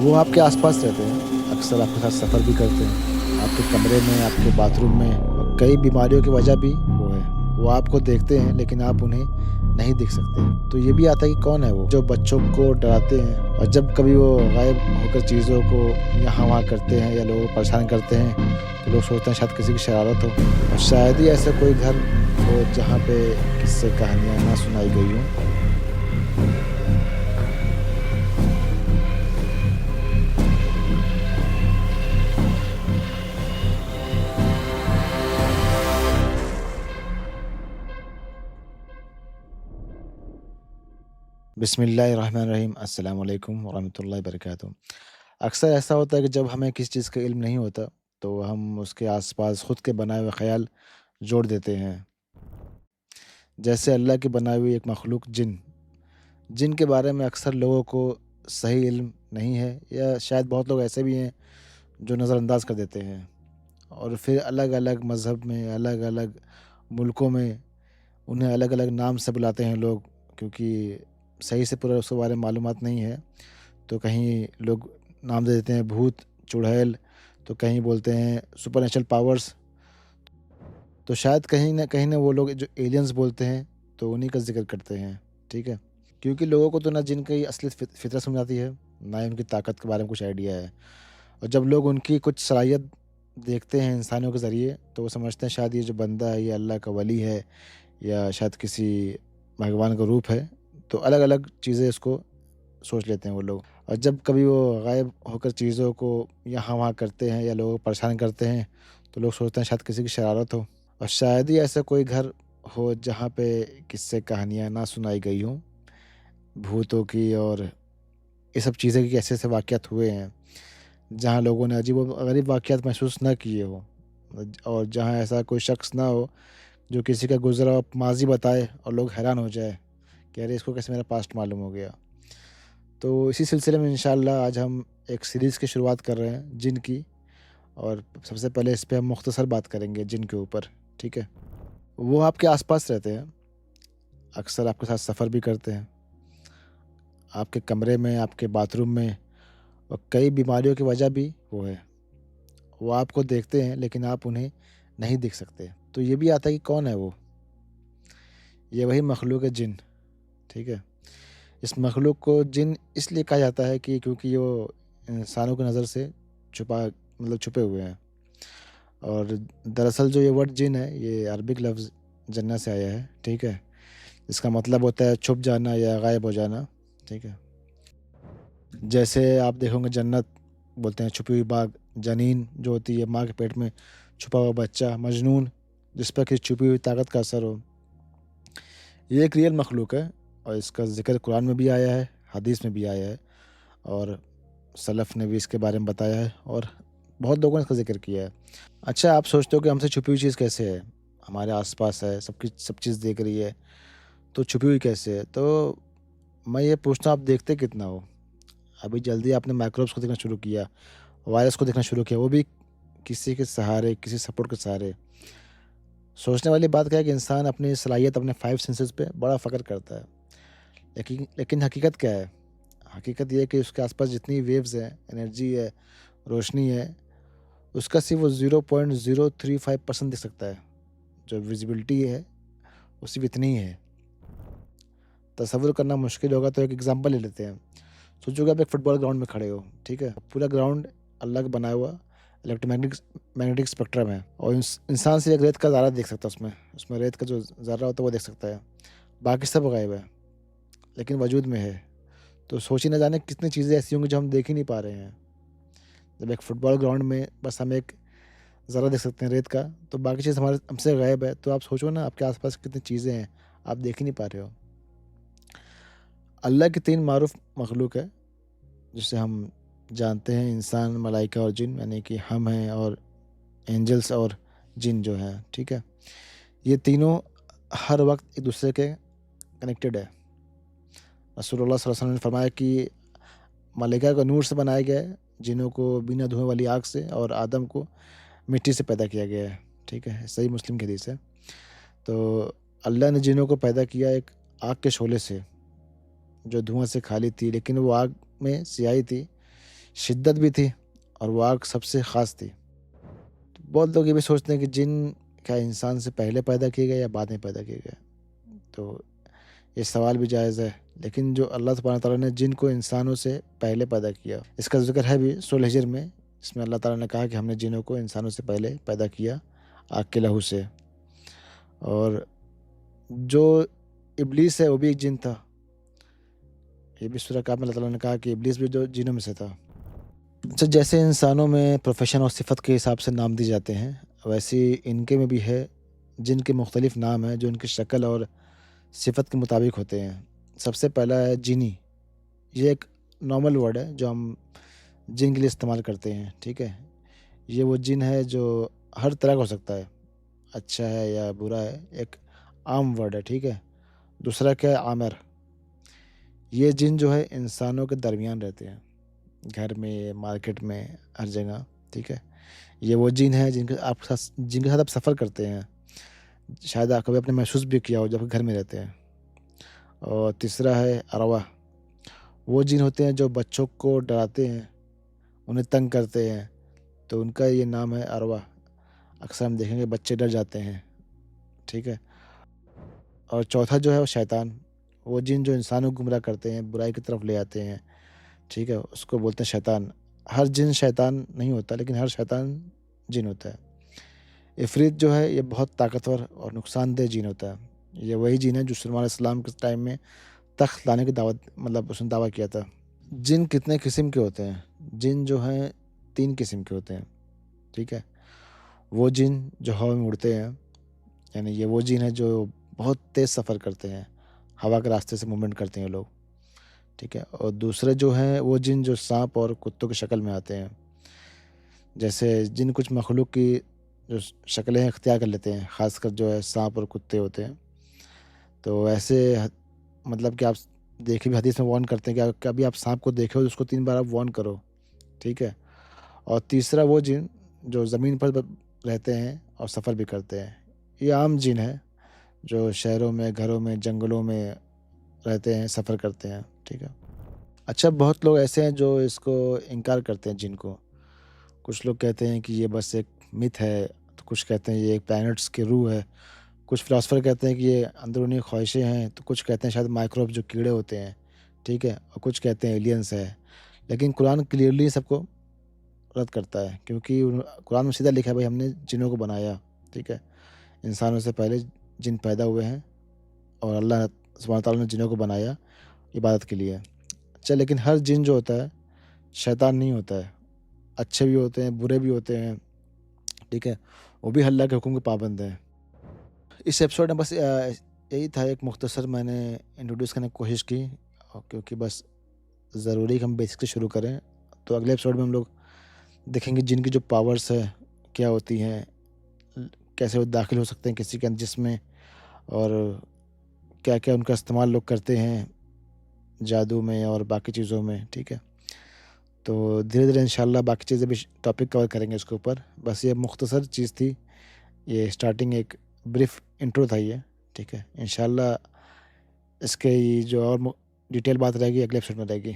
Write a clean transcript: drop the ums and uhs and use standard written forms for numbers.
وہ آپ کے آس پاس رہتے ہیں، اکثر آپ کے ساتھ سفر بھی کرتے ہیں، آپ کے کمرے میں، آپ کے باتھ روم میں، اور کئی بیماریوں کی وجہ بھی وہ ہے۔ وہ آپ کو دیکھتے ہیں لیکن آپ انہیں نہیں دیکھ سکتے۔ تو یہ بھی آتا ہے کہ کون ہے وہ جو بچوں کو ڈراتے ہیں، اور جب کبھی وہ غائب ہو کر چیزوں کو یہاں وہاں کرتے ہیں یا لوگوں کو پریشان کرتے ہیں تو لوگ سوچتے ہیں شاید کسی کی شرارت ہو، اور شاید ہی ایسا کوئی گھر ہو جہاں پہ قصے کہانیاں نہ سنائی گئی ہوں۔ بسم اللہ الرحمن الرحیم، السلام علیکم ورحمۃ اللہ وبرکاتہ۔ اکثر ایسا ہوتا ہے کہ جب ہمیں کسی چیز کا علم نہیں ہوتا تو ہم اس کے آس پاس خود کے بنائے ہوئے خیال جوڑ دیتے ہیں، جیسے اللہ کی بنائی ہوئی ایک مخلوق جن کے بارے میں اکثر لوگوں کو صحیح علم نہیں ہے، یا شاید بہت لوگ ایسے بھی ہیں جو نظر انداز کر دیتے ہیں، اور پھر الگ الگ مذہب میں، الگ الگ ملکوں میں انہیں الگ الگ نام سے بلاتے ہیں لوگ، کیونکہ صحیح سے پورا اس کے بارے میں معلومات نہیں ہے۔ تو کہیں لوگ نام دے دیتے ہیں بھوت، چڑیل، تو کہیں بولتے ہیں سپر نیچرل پاورز، تو شاید کہیں نہ وہ لوگ جو ایلینز بولتے ہیں تو انہی کا ذکر کرتے ہیں، ٹھیک ہے؟ کیونکہ لوگوں کو تو نہ جن کی اصلی فطرت سمجھ آتی ہے، نہ ہی ان کی طاقت کے بارے میں کچھ آئیڈیا ہے، اور جب لوگ ان کی کچھ صلاحیت دیکھتے ہیں انسانوں کے ذریعے تو وہ سمجھتے ہیں شاید یہ جو بندہ ہے یہ اللہ کا ولی ہے، یا شاید کسی بھگوان کا روپ ہے، تو الگ الگ چیزیں اس کو سوچ لیتے ہیں وہ لوگ، اور جب کبھی وہ غائب ہو کر چیزوں کو یہاں وہاں کرتے ہیں یا لوگوں کو پریشان کرتے ہیں تو لوگ سوچتے ہیں شاید کسی کی شرارت ہو، اور شاید ہی ایسا کوئی گھر ہو جہاں پہ قصے کہانیاں نہ سنائی گئی ہوں، بھوتوں کی اور یہ سب چیزیں کی ایسے ایسے واقعات ہوئے ہیں جہاں لوگوں نے عجیب و غریب واقعات محسوس نہ کیے ہوں، اور جہاں ایسا کوئی شخص نہ ہو جو کسی کا گزرا ہوا ماضی بتائے اور لوگ حیران ہو جائے کہ ارے اس کو کیسے میرا پاسٹ معلوم ہو گیا۔ تو اسی سلسلے میں انشاءاللہ آج ہم ایک سیریز کی شروعات کر رہے ہیں جن کی، اور سب سے پہلے اس پہ ہم مختصر بات کریں گے جن کے اوپر، ٹھیک ہے؟ وہ آپ کے آس پاس رہتے ہیں، اکثر آپ کے ساتھ سفر بھی کرتے ہیں، آپ کے کمرے میں، آپ کے باتھ روم میں، اور کئی بیماریوں کی وجہ بھی وہ ہے۔ وہ آپ کو دیکھتے ہیں لیکن آپ انہیں نہیں دیکھ سکتے۔ تو یہ بھی آتا ہے کہ کون ہے وہ؟ یہ وہی مخلوق ہے جن، ٹھیک ہے؟ اس مخلوق کو جن اس لیے کہا جاتا ہے کہ کیونکہ وہ انسانوں کی نظر سے چھپے ہوئے ہیں، اور دراصل جو یہ ورڈ جن ہے یہ عربک لفظ جنہ سے آیا ہے، ٹھیک ہے؟ اس کا مطلب ہوتا ہے چھپ جانا یا غائب ہو جانا، ٹھیک ہے؟ جیسے آپ دیکھو گے جنت بولتے ہیں چھپی ہوئی باغ، جنین جو ہوتی ہے ماں کے پیٹ میں چھپا ہوا بچہ، مجنون جس پر کسی چھپی ہوئی طاقت کا اثر ہو، یہ ایک ریئل مخلوق ہے، اور اس کا ذکر قرآن میں بھی آیا ہے، حدیث میں بھی آیا ہے، اور سلف نے بھی اس کے بارے میں بتایا ہے، اور بہت لوگوں نے اس کا ذکر کیا ہے۔ اچھا، آپ سوچتے ہو کہ ہم سے چھپی ہوئی چیز کیسے ہے؟ ہمارے آس پاس ہے، سب چیز دیکھ رہی ہے، تو چھپی ہوئی کیسے ہے؟ تو میں یہ پوچھتا ہوں آپ دیکھتے کتنا ہو؟ ابھی جلدی آپ نے مائکروبس کو دیکھنا شروع کیا، وائرس کو دیکھنا شروع کیا، وہ بھی کسی کے سہارے، کسی سپورٹ کے سہارے۔ سوچنے والی بات کیا ہے کہ انسان اپنی صلاحیت، اپنے 5 سینسز پہ بڑا فخر کرتا ہے، لیکن حقیقت کیا ہے؟ حقیقت یہ ہے کہ اس کے آس پاس جتنی ویوز ہیں، انرجی ہے، روشنی ہے، اس کا صرف وہ 0.035% دکھ سکتا ہے۔ جو ویزیبلٹی ہے وہ صرف اتنی ہی ہے۔ تصور کرنا مشکل ہوگا تو ایک ایگزامپل لے لیتے ہیں۔ سوچو کہ آپ ایک فٹ بال گراؤنڈ میں کھڑے ہو، ٹھیک ہے؟ پورا گراؤنڈ اللہ کا بنایا ہوا میگنیٹک اسپیکٹرم ہے، اور انسان سے ایک ریت کا ذرہ دیکھ سکتا ہے، اس میں ریت کا جو ذرہ ہوتا ہے وہ دیکھ سکتا ہے، باقی سب غائب ہے لیکن وجود میں ہے۔ تو سوچ ہی نہ جانے کتنی چیزیں ایسی ہوں گی جو ہم دیکھ ہی نہیں پا رہے ہیں۔ جب ایک فٹ بال گراؤنڈ میں بس ہم ایک ذرہ دیکھ سکتے ہیں ریت کا، تو باقی چیز ہم سے غائب ہے، تو آپ سوچو نا آپ کے آس پاس کتنی چیزیں ہیں آپ دیکھ ہی نہیں پا رہے ہو۔ اللہ کی 3 معروف مخلوق ہے جسے ہم جانتے ہیں، انسان، ملائکہ اور جن، یعنی کہ ہم ہیں اور اینجلس اور جن جو ہیں، ٹھیک ہے؟ یہ تینوں ہر وقت ایک دوسرے کے کنیکٹڈ ہے۔ رسول اللہ صلی اللہ علیہ وسلم نے فرمایا کہ ملائکہ کو نور سے بنایا گیا ہے، جنوں کو بنا دھوئیں والی آگ سے، اور آدم کو مٹی سے پیدا کیا گیا ہے، ٹھیک ہے؟ صحیح مسلم کی حدیث ہے۔ تو اللہ نے جنوں کو پیدا کیا ایک آگ کے شعلے سے جو دھواں سے خالی تھی، لیکن وہ آگ میں سیاہی تھی، شدت بھی تھی اور وہ آگ سب سے خاص تھی۔ بہت لوگ یہ بھی سوچتے ہیں کہ جن کیا انسان سے پہلے پیدا کیے گئے یا بعد میں پیدا کیے گئے، تو یہ سوال بھی جائز ہے۔ لیکن جو اللہ سبحانہ تعالیٰ نے جن کو انسانوں سے پہلے پیدا کیا، اس کا ذکر ہے بھی سورہ ہجر میں، جس میں اللہ تعالیٰ نے کہا کہ ہم نے جنوں کو انسانوں سے پہلے پیدا کیا آگ کے لہو سے۔ اور جو ابلیس ہے وہ بھی ایک جن تھا، یہ بھی سورہ کہف میں اللہ تعالیٰ نے کہا کہ ابلیس بھی جو جنوں میں سے تھا۔ اچھا، جیسے انسانوں میں پروفیشن اور صفت کے حساب سے نام دی جاتے ہیں، ویسے ان کے میں بھی ہے جن کے مختلف نام ہیں جو ان کی شکل اور صفت کے مطابق ہوتے ہیں۔ سب سے پہلا ہے جینی۔ یہ ایک نارمل ورڈ ہے جو ہم جن کے لیے استعمال کرتے ہیں، ٹھیک ہے۔ یہ وہ جن ہے جو ہر طرح کا ہو سکتا ہے، اچھا ہے یا برا ہے، ایک عام ورڈ ہے، ٹھیک ہے۔ دوسرا کیا ہے؟ عامر۔ یہ جن جو ہے انسانوں کے درمیان رہتے ہیں، گھر میں، مارکیٹ میں، ہر جگہ، ٹھیک ہے۔ یہ وہ جن ہیں جن کے ساتھ آپ سفر کرتے ہیں، شاید آپ کبھی آپ نے محسوس بھی کیا ہو جب گھر میں رہتے ہیں۔ اور تیسرا ہے ارواح۔ وہ جن ہوتے ہیں جو بچوں کو ڈراتے ہیں، انہیں تنگ کرتے ہیں، تو ان کا یہ نام ہے ارواح۔ اکثر ہم دیکھیں گے بچے ڈر جاتے ہیں، ٹھیک ہے۔ اور چوتھا جو ہے وہ شیطان۔ وہ جن جو انسانوں کو گمراہ کرتے ہیں، برائی کی طرف لے آتے ہیں، ٹھیک ہے، اس کو بولتے ہیں شیطان۔ ہر جن شیطان نہیں ہوتا، لیکن ہر شیطان جن ہوتا ہے۔ عفریت جو ہے یہ بہت طاقتور اور نقصان دہ جن ہوتا ہے۔ یہ وہی جن ہے جو سلیمان علیہ السلام کے ٹائم میں تخت لانے کی دعوت، مطلب اس نے دعویٰ کیا تھا۔ جن کتنے قسم کے ہوتے ہیں؟ جن جو ہیں 3 قسم کے ہوتے ہیں، ٹھیک ہے۔ وہ جن جو ہوا میں اڑتے ہیں، یعنی یہ وہ جن ہیں جو بہت تیز سفر کرتے ہیں، ہوا کے راستے سے موومنٹ کرتے ہیں لوگ، ٹھیک ہے۔ اور دوسرے جو ہیں وہ جن جو سانپ اور کتوں کی شکل میں آتے ہیں۔ جیسے جن کچھ مخلوق کی جو شکلیں اختیار کر لیتے ہیں، خاص کر جو ہے سانپ اور کتے ہوتے ہیں، تو ایسے مطلب کہ آپ دیکھیں بھی حدیث میں وارن کرتے ہیں کہ کبھی آپ سانپ کو دیکھو تو اس کو 3 بار آپ وارن کرو، ٹھیک ہے۔ اور تیسرا وہ جن جو زمین پر رہتے ہیں اور سفر بھی کرتے ہیں۔ یہ عام جن ہے جو شہروں میں، گھروں میں، جنگلوں میں رہتے ہیں، سفر کرتے ہیں، ٹھیک ہے۔ اچھا، بہت لوگ ایسے ہیں جو اس کو انکار کرتے ہیں جن کو۔ کچھ لوگ کہتے ہیں کہ یہ بس ایک مت ہے، تو کچھ کہتے ہیں یہ ایک پلانٹس کی روح ہے، کچھ فلاسفر کہتے ہیں کہ یہ اندرونی خواہشیں ہیں، تو کچھ کہتے ہیں شاید مائکروب جو کیڑے ہوتے ہیں، ٹھیک ہے، اور کچھ کہتے ہیں ایلینس ہے۔ لیکن قرآن کلیئرلی سب کو رد کرتا ہے، کیونکہ قرآن میں سیدھا لکھا ہے بھائی ہم نے جنوں کو بنایا، ٹھیک ہے۔ انسانوں سے پہلے جن پیدا ہوئے ہیں اور اللہ سبحانہ تعالیٰ نے جنوں کو بنایا عبادت کے لیے۔ اچھا، لیکن ہر جن جو ہوتا ہے شیطان نہیں ہوتا ہے، اچھے بھی ہوتے ہیں، برے بھی ہوتے ہیں، ٹھیک ہے، وہ بھی اللہ کے حکم کے پابند ہیں۔ اس ایپیسوڈ میں بس یہی تھا، ایک مختصر میں نے انٹروڈیوس کرنے کی کوشش کی، کیونکہ بس ضروری کہ ہم بیسک سے شروع کریں۔ تو اگلے ایپیسوڈ میں ہم لوگ دیکھیں گے جن کی جو پاورز ہے کیا ہوتی ہیں، کیسے وہ داخل ہو سکتے ہیں کسی کے جسم میں، اور کیا کیا ان کا استعمال لوگ کرتے ہیں جادو میں اور باقی چیزوں میں، ٹھیک ہے۔ تو دھیرے دھیرے انشاءاللہ باقی چیزیں بھی ٹاپک کور کریں گے اس کے اوپر۔ بس یہ مختصر چیز تھی، یہ اسٹارٹنگ ایک بریف انٹرو تھا یہ، ٹھیک ہے۔ انشاءاللہ اس کے جو اور ڈیٹیل بات رہے گی اگلے ایپیسوڈ میں رہے گی۔